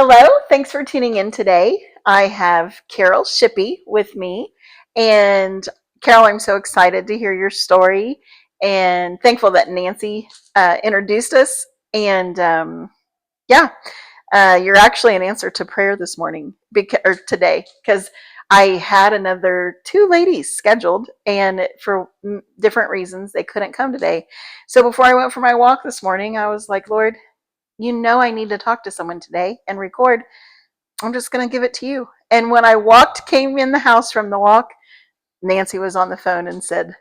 Hello, thanks for tuning in today. I have Carol Shippie with me. And Carol, I'm so excited to hear your story and thankful that Nancy introduced us. And yeah, you're actually an answer to prayer this morning or today because I had another two ladies scheduled, and for different reasons, they couldn't come today. So before I went for my walk this morning, I was like, Lord, you know I need to talk to someone today and record. I'm just going to give it to you. And when I came in the house from the walk, Nancy was on the phone and said,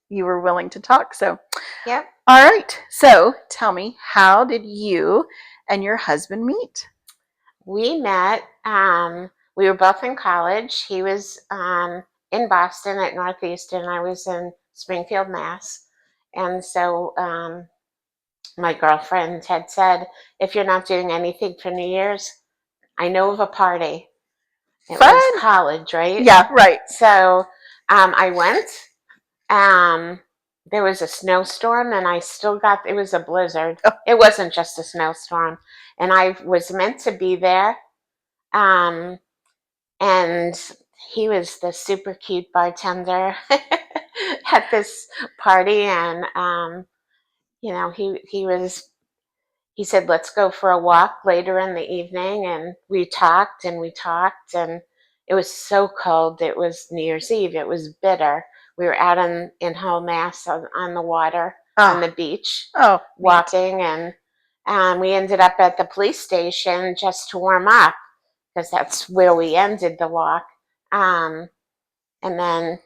you were willing to talk. So, Yep. All right. So tell me, how did you and your husband meet? We met, we were both in college. He was in Boston at Northeastern. I was in Springfield, Mass. And so my girlfriend had said, if you're not doing anything for New Year's, I know of a party. It Fun. was college, right? Yeah, right. So I went. There was a snowstorm, and I still got, it was a blizzard. Oh. It wasn't just a snowstorm. And I was meant to be there. Um, and he was the super cute bartender at this party. And, he said, let's go for a walk later in the evening. And we talked and we talked, and it was so cold. It was New Year's Eve. It was bitter. We were out in Hull, Mass on the water, on the beach, walking. Neat. And we ended up at the police station just to warm up because that's where we ended the walk. And then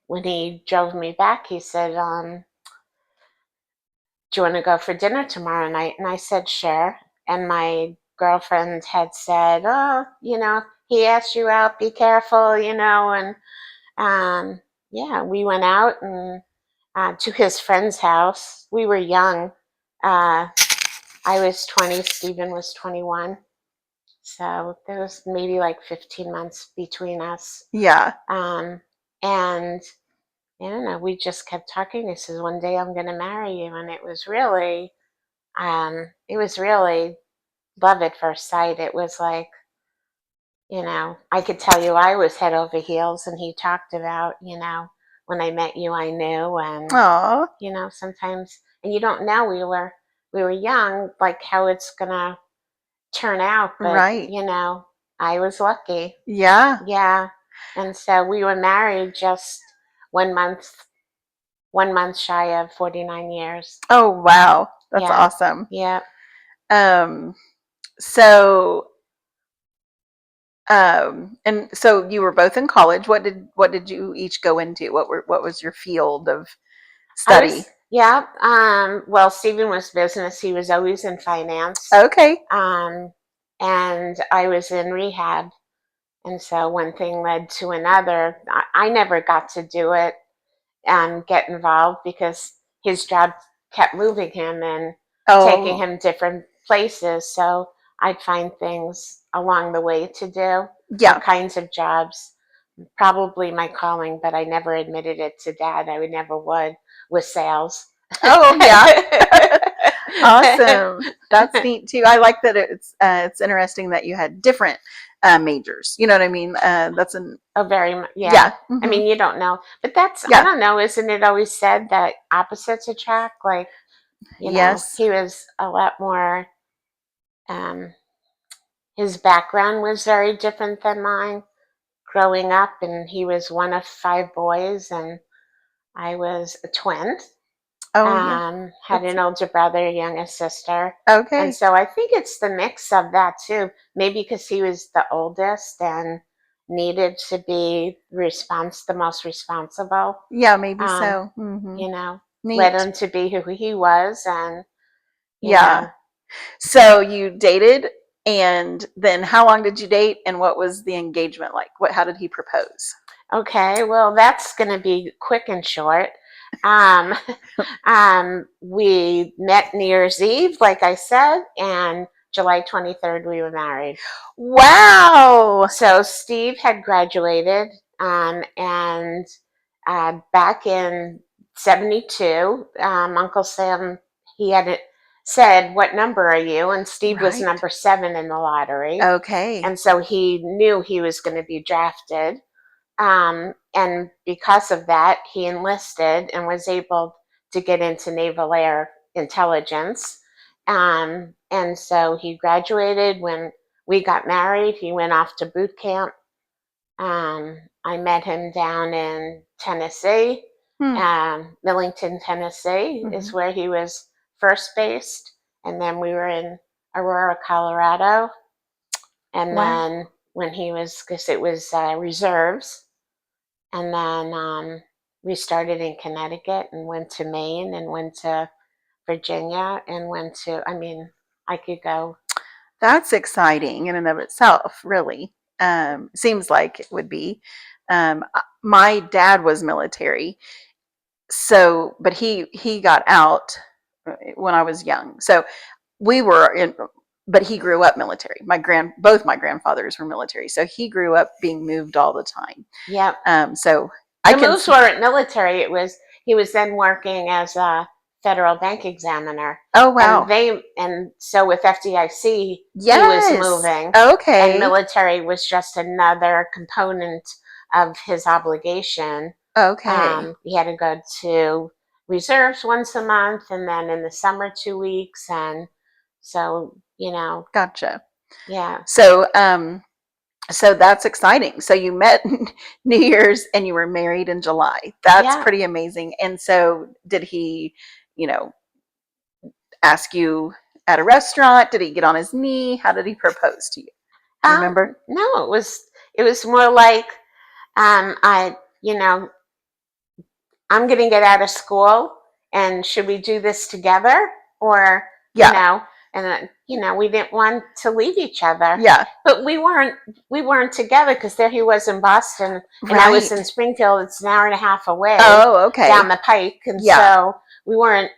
when he drove me back, he said, do you want to go for dinner tomorrow night? And I said, sure. And my girlfriend had said, oh, he asked you out, be careful, and yeah, we went out and to his friend's house. We were young. I was 20, Stephen was 21. So there was maybe like 15 months between us. Yeah. And I don't know, we just kept talking. He says, one day I'm going to marry you. And it was really love at first sight. It was like, I could tell you I was head over heels, and he talked about, when I met you, I knew. And, Aww. Sometimes, and you don't know, we were young, like how it's going to turn out. But, right. I was lucky. Yeah. Yeah. And so we were married just 1 month, 1 month shy of 49 years. Oh, wow. That's awesome. Yeah. So and so you were both in college. What did you each go into? What was your field of study? Well, Stephen was business. He was always in finance. Okay. And I was in rehab. And so one thing led to another. I never got to do it and get involved because his job kept moving him and taking him different places. So I'd find things along the way to do. Yeah. All kinds of jobs. Probably my calling, but I never admitted it to Dad. I never would, with sales. Oh, yeah. Awesome. That's neat too. I like that it's interesting that you had different majors. You know what I mean? That's yeah. I mean, you don't know, but that's, I don't know. Isn't it always said that opposites attract? Like, yes. He was a lot more, his background was very different than mine growing up, and he was one of 5 boys, and I was a twin. Had an older brother, a younger sister. Okay. And so I think it's the mix of that too. Maybe because he was the oldest and needed to be the most responsible. Yeah, maybe so. Mm-hmm. Led him to be who he was. And yeah. So you dated, and then how long did you date, and what was the engagement like? How did he propose? Okay, well, that's going to be quick and short. We met New Year's Eve, like I said, and July 23rd, we were married. Wow! So Steve had graduated, and back in 72, Uncle Sam, he had said, "What number are you?" And Steve was Right. number 7 in the lottery. Okay. And so he knew he was going to be drafted. And because of that, he enlisted and was able to get into Naval Air Intelligence. And so he graduated. When we got married, he went off to boot camp. I met him down in Tennessee. Hmm. Millington, Tennessee is Mhm. where he was first based. And then we were in Aurora, Colorado. And Wow. then when he was, because it was reserves, and then we started in Connecticut and went to Maine and went to Virginia and went to, I mean, I could go. That's exciting in and of itself, really. Seems like it would be. My dad was military, so but he got out when I was young. So we were in, but he grew up military. Both my grandfathers were military, so he grew up being moved all the time. Yep. So I The can moves see. weren't military. He was then working as a federal bank examiner. Oh And wow. so with FDIC, he was Yes. moving, and Okay. military was just another component of his obligation. Okay. He had to go to reserves once a month, and then in the summer 2 weeks, and so Gotcha. yeah, So so that's exciting. So you met New Year's and you were married in July. That's yeah. pretty amazing. And so did he, you know, ask you at a restaurant? Did he get on his knee? How did he propose to you? Do you remember? No, it was more like I I'm going to get out of school, and should we do this together? Or, Yeah. and we didn't want to leave each other. Yeah. But we weren't together, because there he was in Boston and I was Right. in Springfield. It's an hour and a half away Oh, down okay. the pike. And Yeah. so we weren't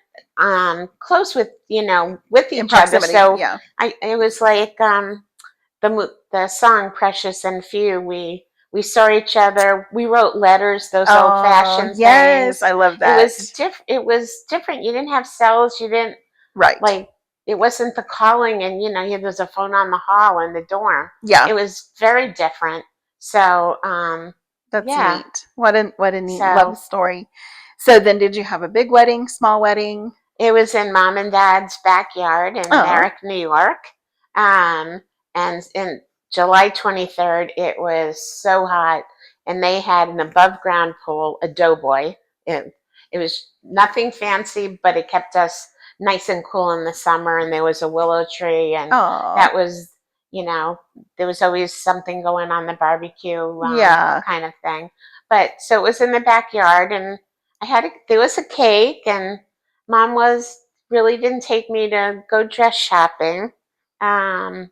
close with In each other. proximity. So Yeah. it was like the song "Precious and Few." We saw each other. We wrote letters, those old Oh, fashioned yes. things. I love It that. was It was different. You didn't have cells. You didn't Right. like. It wasn't the calling, and there was a phone on the hall in the dorm. Yeah. It was very different. So That's yeah. neat. What a neat love So story. So then did you have a big wedding, small wedding? it was in Mom and Dad's backyard in Oh. Merrick, New York. Um, and in July 23rd, it was so hot, and they had an above ground pool, a doughboy. It was nothing fancy, but it kept us nice and cool in the summer. And there was a willow tree, and Oh. that was, you know, there was always something going on, the barbecue Yeah. kind of thing. But so it was in the backyard, and there was a cake, and Mom was really didn't take me to go dress shopping. Um,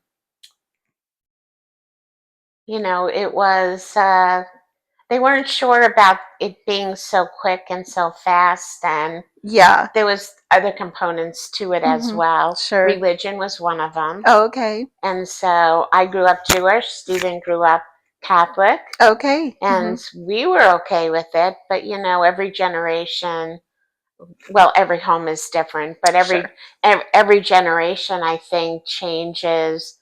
it was they weren't sure about it being so quick and so fast, and Yeah. there was other components to it as Mhm. well. Sure. Religion was one of them, Oh, okay. and so I grew up Jewish. Stephen grew up Catholic, Okay. and Mhm. we were okay with it. But every generation, well, every home is different, but every Sure. every generation, I think, changes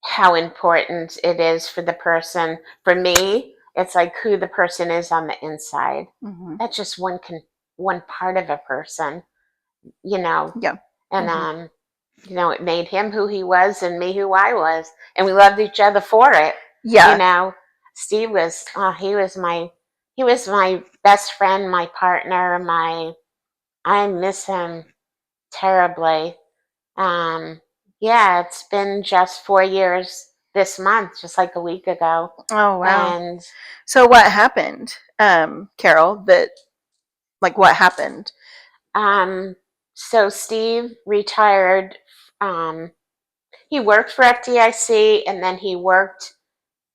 how important it is for the person. For me, it's like who the person is on the inside. Mhm. That's just one part of a person, you know. Yeah. And Mhm. it made him who he was and me who I was, and we loved each other for it. You Yeah. know, Steve was he was my best friend, my partner, my I miss him terribly. Um, yeah, it's been just 4 years this month, just like a week ago. Oh, wow. And So what happened, Carol, that like what happened? um, so Steve retired. Um, he worked for FDIC, and then he worked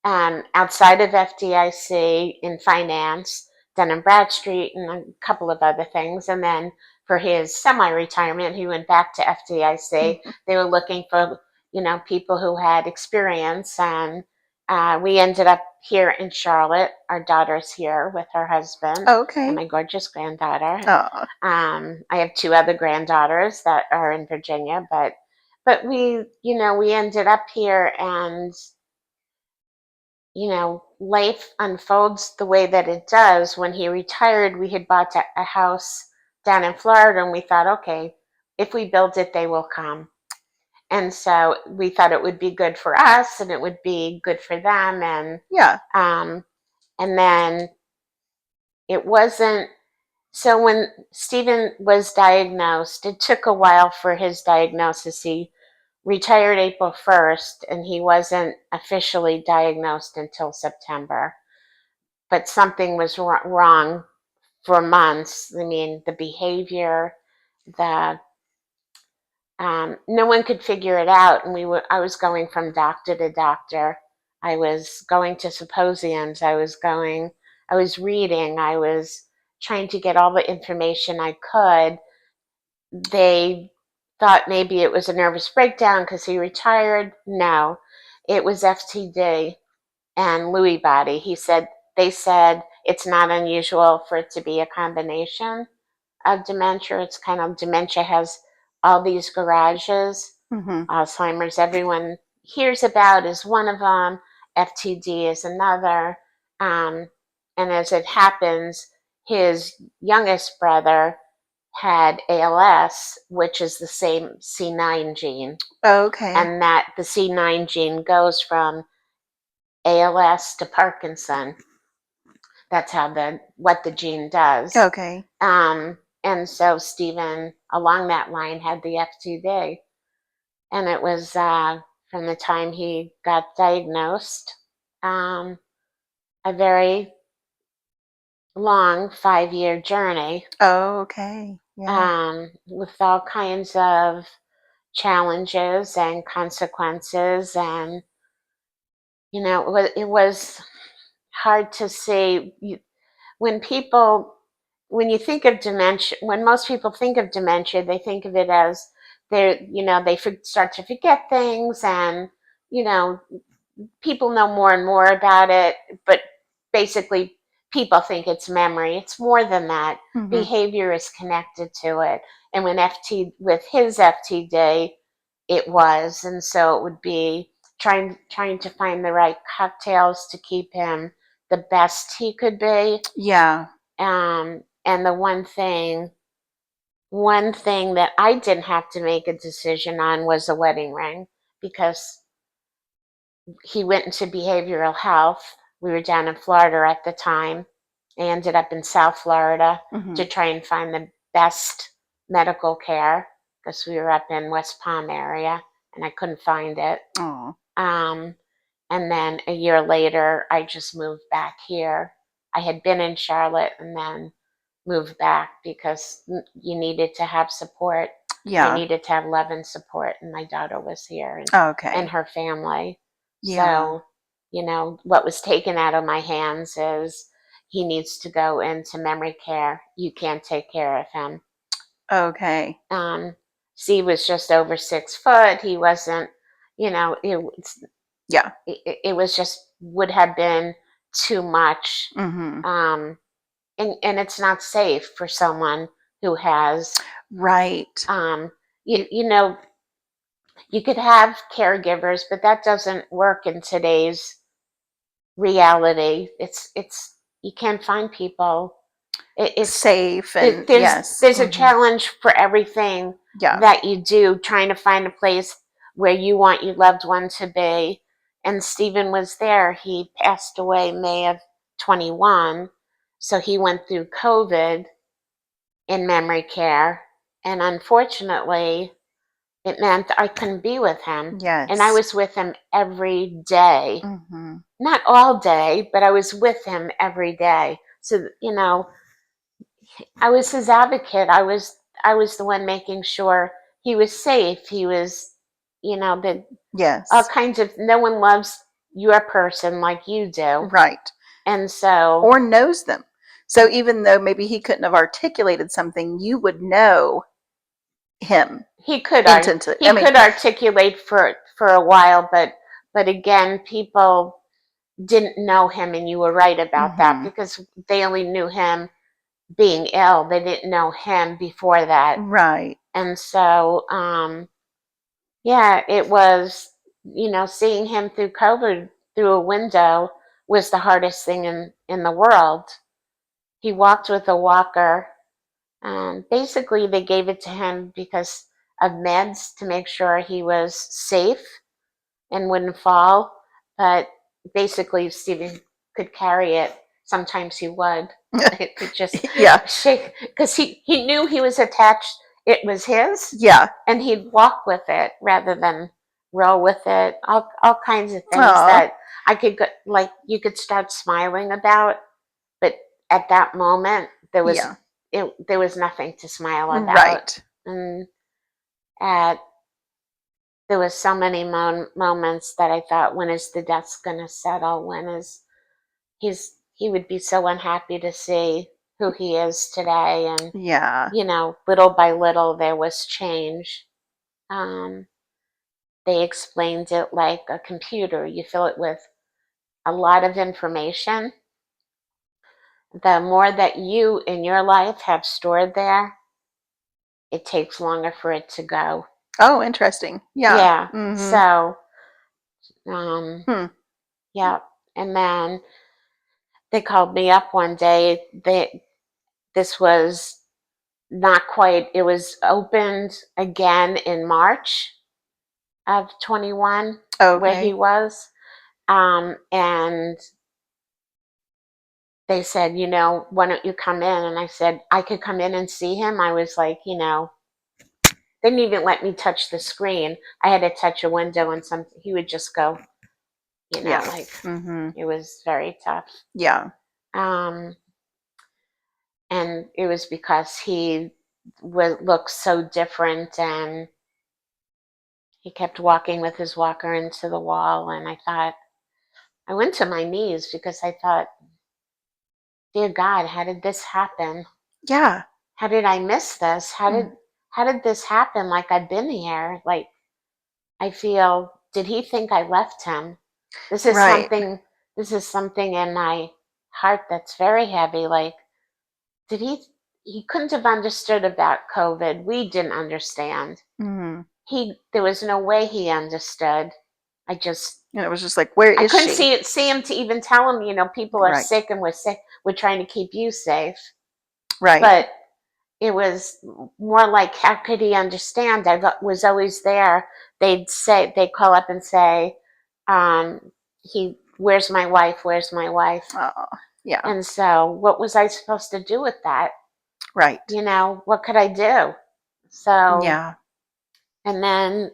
outside of FDIC in finance, Dun& Bradstreet, and a couple of other things. And then for his semi-retirement, he went back to FDIC. Mhm. They were looking for, people who had experience, and We ended up here in Charlotte. Our daughter's here with her husband and Okay. my gorgeous granddaughter. Oh, I have two other granddaughters that are in Virginia, but we ended up here, and life unfolds the way that it does. When he retired, we had bought a house down in Florida, and we thought, okay, if we build it, they will come. And so we thought it would be good for us, and it would be good for them, yeah. um, and then it wasn't. So when Stephen was diagnosed, it took a while for his diagnosis. He retired April 1st, and he wasn't officially diagnosed until September. But something was wrong for months. I mean, the behavior, the no one could figure it out, and I was going from doctor to doctor. I was going to symposiums. I was reading. I was trying to get all the information I could. They thought maybe it was a nervous breakdown because he retired. No, it was FTD and Lewy body. They said it's not unusual for it to be a combination of dementia. It's kind of dementia has all these garages. Mm-hmm. Alzheimer's, everyone hears about, is one of them. FTD is another. Um, and as it happens, his youngest brother had ALS, which is the same C9 gene, Okay. and that the C9 gene goes from ALS to Parkinson. That's what the gene does. Okay. And so Stephen, along that line, had the F2D, and it was from the time he got diagnosed, um, a very long 5-year journey, Okay. Yeah. with all kinds of challenges and consequences, and it was hard to see. When people when you think of dementia, when most people think of dementia, they think of it as they start to forget things, and you know people know more and more about it, but basically people think it's memory. It's more than that. Mm-hmm. Behavior is connected to it. And with his FTD, it was, and so it would be trying to find the right cocktails to keep him the best he could be. Yeah. And the one thing that I didn't have to make a decision on was a wedding ring, because he went into behavioral health. We were down in Florida at the time. I ended up in South Florida Mm-hmm. to try and find the best medical care, because we were up in West Palm area and I couldn't find it. Oh. Um, and then a year later, I just moved back here. I had been in Charlotte and then moved back because you needed to have support. You Yeah. needed to have love and support, and my daughter was here, and Okay. her family. Yeah. So, what was taken out of my hands is he needs to go into memory care. You can't take care of him. Okay. Steve was just over 6 foot. He wasn't, Yeah. it was just would have been too much. Mm-hmm. And it's not safe for someone who has, Right. um, you know, you could have caregivers, but that doesn't work in today's reality. It's you can't find people. It's Safe and yes. there's a Mm-hmm. challenge for everything Yeah. that you do, trying to find a place where you want your loved one to be. And Stephen was there. He passed away May of 21, so he went through COVID in memory care, and unfortunately, it meant I couldn't be with him. And I Yes. was with him every day. Mm-hmm. Not all day, but I was with him every day. So, I was his advocate. I was the one making sure he was safe. He was, that all Yes. kinds of, no one loves your person like you do. Right. And so Or knows them. So even though maybe he couldn't have articulated something, you would know him he could intimately. I he mean, could articulate for a while, but again, people, didn't know him, and you were right about that, Mm-hmm. because they only knew him being ill. They didn't know him before that. Right. And so, yeah, it was, seeing him through COVID through a window was the hardest thing in the world. He walked with a walker. Basically, they gave it to him because of meds to make sure he was safe and wouldn't fall. But basically, Stephen could carry it. Sometimes he would. It could just Yeah. shake, because he knew he was attached. It was his, Yeah. and he'd walk with it rather than row with it. All kinds of things Aw. that I could go, like, you could start smiling about, but at that moment Yeah. there was nothing to smile about. Right. And at there was so many moments that I thought, when is the dust going to settle? When is he would be so unhappy to see who he is today. And Yeah. little by little there was change. Um, they explained it like a computer. You fill it with a lot of information. The more that you in your life have stored there, it takes longer for it to go. Oh, interesting. Yeah. Yeah. Mm-hmm. So, um, Hmm. yeah. And then they called me up one day. This was not quite. It was opened again in March of 21, where he Okay. was. And they said, why don't you come in? And I said, I could come in and see him. I was like, they didn't even let me touch the screen. I had to touch a window, and he would just go, Yeah. like, Mm-hmm. it was very tough. Yeah. Um, and it was because he looked so different, and he kept walking with his walker into the wall. And I went to my knees, because I thought, dear God, how did this happen? Yeah. How did I miss this? How Mm. did this happen? Like, I've been here. Like, I feel, did he think I left him? This is Right. something this is something in my heart that's very heavy. Like, did he couldn't have understood about COVID. We didn't understand. Mm. There was no way he understood. I just And it was just like, where I is couldn't she? see him to even tell him, people are Right. sick, and we're sick. We're trying to keep you safe. Right. But it was more like, how could he understand? I was always there. They'd call up and say, where's my wife? Where's my wife? Oh, yeah. And so, what was I supposed to do with that? Right. What could I do? So, Yeah. and then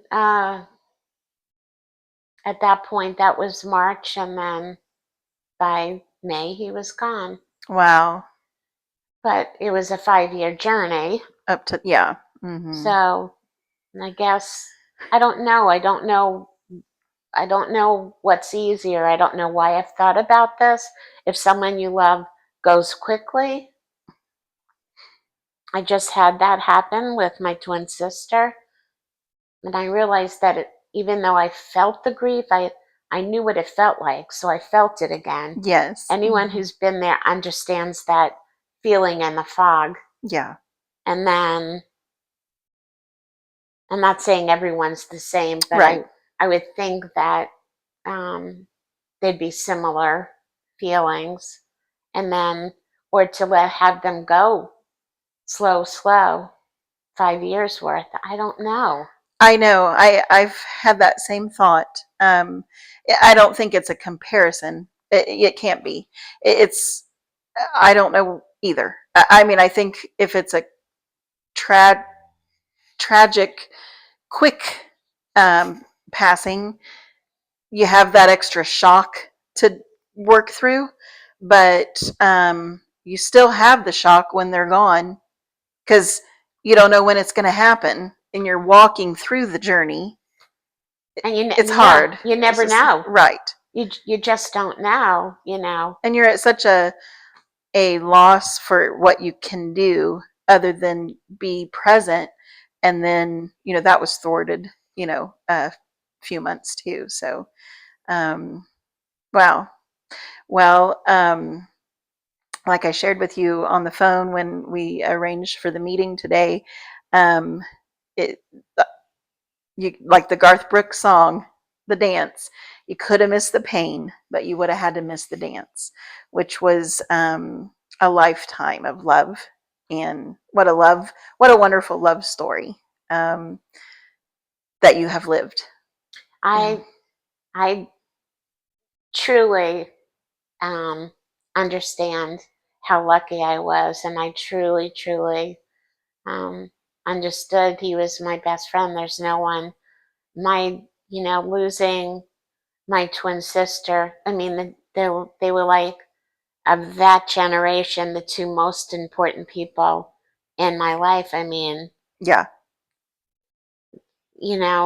at that point, that was March, and then by May, he was gone. Wow. But it was a 5-year journey. Up to, yeah. Mm-hmm. So, I guess, I don't know. I don't know what's easier. I don't know why I've thought about this. If someone you love goes quickly, I just had that happen with my twin sister. And I realized that even though I felt the grief, I knew what it felt like. So I felt it again. Yes. Anyone Mm-hmm. who's been there understands that feeling in the fog. Yeah. And then, I'm not saying everyone's the same, but Right. I would think that they'd be similar feelings. And then, or to have them go slow, 5 years worth. I don't know. I know. I've had that same thought. I don't think it's a comparison. It can't be. It's I don't know either. I mean, I think if it's a tra- tragic, quick passing, you have that extra shock to work through, but you still have the shock when they're gone because you don't know when it's going to happen and you're walking through the journey. And It's hard. you It's never just know. right. You just don't know. And you're at such a loss for what you can do other than be present. And then, that was thwarted, a few months too. So, wow. Well, like I shared with you on the phone when we arranged for the meeting today, um, it you like the Garth Brooks song, the dance. You could have missed the pain, but you would have had to miss the dance, which was a lifetime of love. And what a wonderful love story um, that you have lived. And I I truly um, understand how lucky I was, and I truly, truly um, understood he was my best friend. There's no one. Losing my twin sister. I mean, they were like of that generation, the two most important people in my life. I mean, yeah,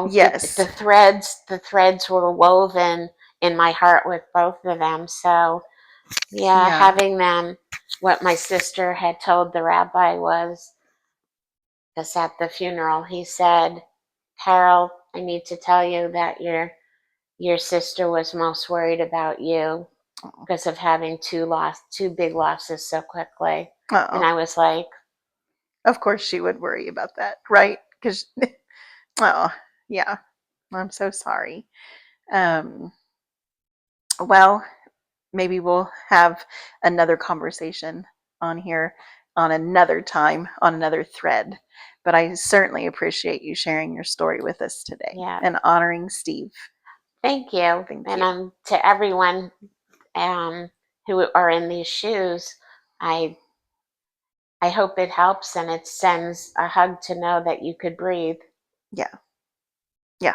the yes, threads were woven in my heart with both of them. So yeah, yeah, having them, what my sister had told the rabbi was, because at the funeral he said, Carol, I need to tell you that your sister was most worried about you oh, because of having two big losses so quickly. And oh, I was like, of course she would worry about that, right? Because oh, yeah, I'm so sorry. Um, well, maybe we'll have another conversation on here on another time, on another thread. But I certainly appreciate you sharing your story with us today yeah, and honoring Steve. thank you. Thank And you. to everyone um, who are in these shoes, I I hope it helps and it sends a hug to know that you could breathe. Yeah. Yeah.